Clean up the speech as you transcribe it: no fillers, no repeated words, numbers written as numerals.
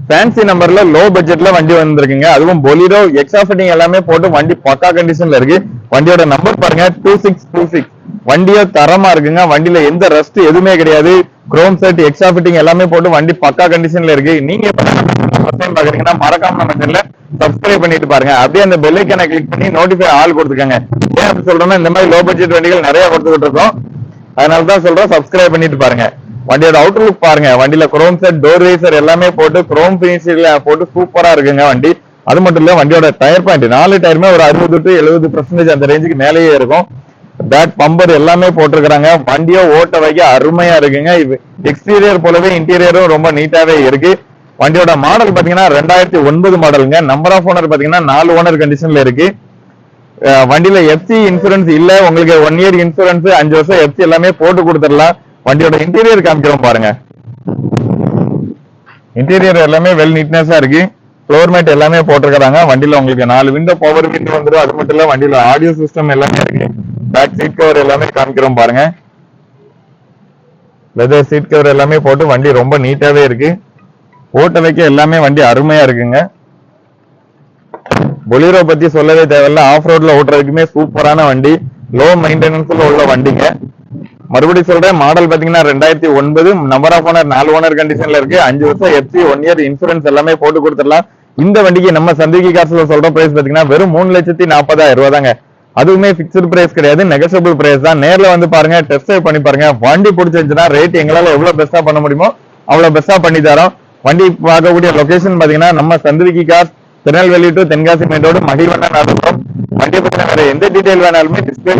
Fancy நம்பர்ல low பட்ஜெட்ல வண்டி வந்திருக்குங்க. அதுவும் பொலிரோ எக்ஸ்ட்ரா ஃபிட்டிங் எல்லாமே போட்டு வண்டி பக்கா கண்டிஷன்ல இருக்கு. வண்டியோட நம்பர் பாருங்க 2626. வண்டியோ தரமா இருக்குங்க. வண்டியில எந்த ரஸ்ட் எதுவுமே கிடையாது. குரோம் செட் எக்ஸ்ட்ரா ஃபிட்டிங் எல்லாமே போட்டு வண்டி பக்கா கண்டிஷன்ல இருக்கு. நீங்க பாக்குறீங்கன்னா மறக்காம நம்ம சேனலை சப்ஸ்கிரைப் பண்ணிட்டு பாருங்க. அப்படியே அந்த பெல் ஐகானை கிளிக் பண்ணி நோட்டிஃபை ஆல் கொடுத்துக்கங்க. ஏன் அப்படி சொல்றோம்னா இந்த மாதிரி லோ பட்ஜெட் வண்டிகள் நிறைய கொடுத்துக்கிட்டு இருக்கோம். அதனாலதான் சொல்றோம் சப்ஸ்கிரைப் பண்ணிட்டு பாருங்க. வண்டியோட அவுட்டர் லுக் பாருங்க. வண்டியில குரோம் செட் டோர் வைசர் எல்லாமே போட்டு குரோம் பினிஷ்ல போட்டு சூப்பரா இருக்குங்க வண்டி. அது மட்டும் இல்ல வண்டியோட டயர் பாயிண்ட் 4 டயருமே ஒரு 60 to 70% அந்த ரேஞ்சுக்கு மேலேயே இருக்கும். பேக் பம்பர் எல்லாமே போட்டிருக்காங்க. வண்டியோ ஓட்ட வைக்க அருமையா இருக்குங்க. எக்ஸ்டீரியர் போலவே இன்டீரியரும் ரொம்ப நீட்டாவே இருக்கு. வண்டியோட மாடல் பாத்தீங்கன்னா 2009 மாடலுங்க. நம்பர் ஆஃப் ஓனர் பாத்தீங்கன்னா 4 ஓனர் கண்டிஷன்ல இருக்கு. வண்டியில எஃப்சி இன்சூரன்ஸ் இல்ல. உங்களுக்கு 1 இயர் இன்சூரன்ஸ் 5 வருஷம் எஃப்சி எல்லாமே போட்டு கொடுத்துடலாம். வண்டியோட இன்டீரியர் காமிக்கிறோம் பாருங்க. இன்டீரியர் எல்லாமே வெல் நீட்னஸா இருக்கு. ஃப்ளோர் மேட் எல்லாமே போட்டிருக்காங்க. வண்டியில உங்களுக்கு 4 விண்டோ பவர் விண்டோ வந்துடும். அது மட்டும் இல்ல வண்டியில ஆடியோ சிஸ்டம் எல்லாமே இருக்கு. பேக் சீட் கவர் எல்லாமே காமிக்கிறோம் பாருங்க. லெதர் சீட் கவர் எல்லாமே போட்டு வண்டி ரொம்ப நீட்டாவே இருக்கு. ஓட்ட வைக்க எல்லாமே வண்டி அருமையா இருக்குங்க. பொலிரோ பத்தி சொல்லவே தேவையில்ல. ஆஃப் ரோட்ல ஓட்டுறதுக்குமே சூப்பரான வண்டி. லோ மெயின்டெனன்ஸ்ல உள்ள வண்டிங்க. மறுபடியும் சொல்றேன், மாடல் பாத்தீங்கன்னா 2009. நம்பர் ஆஃப் ஓனர் 4 ஓனர் கண்டிஷன்ல இருக்கு. 5 வருஷம் எஃப்சி 1 இயர் இன்சூரன்ஸ் எல்லாமே போட்டு கொடுத்துடலாம். இந்த வண்டிக்கு நம்ம சந்திரிகை காசுல சொல்ற பிரைஸ் பாத்தீங்கன்னா வெறும் 3,40,000 ரூபாய் தாங்க. அதுவுமே பிக்ஸ்டு பிரைஸ் கிடையாது, நெகோஷியபிள் பிரைஸ் தான். நேர்ல வந்து பாருங்க, டெஸ்ட் ட்ரைவ் பண்ணி பாருங்க. வண்டி பிடிச்சிருந்துச்சுன்னா ரேட் எங்களால எவ்வளவு பெஸ்டா பண்ண முடியுமோ அவ்வளவு பெஸ்டா பண்ணி தரோம். வண்டி பார்க்கக்கூடிய லொகேஷன் பாத்தீங்கன்னா நம்ம சந்திரிகை காசு, Tirunelveli to Tenkasi main road, மகிழ்வண்ணா நடக்கும். வண்டியை பத்தின வேற எந்த டீடைல் வேணாலுமே டிஸ்பிளே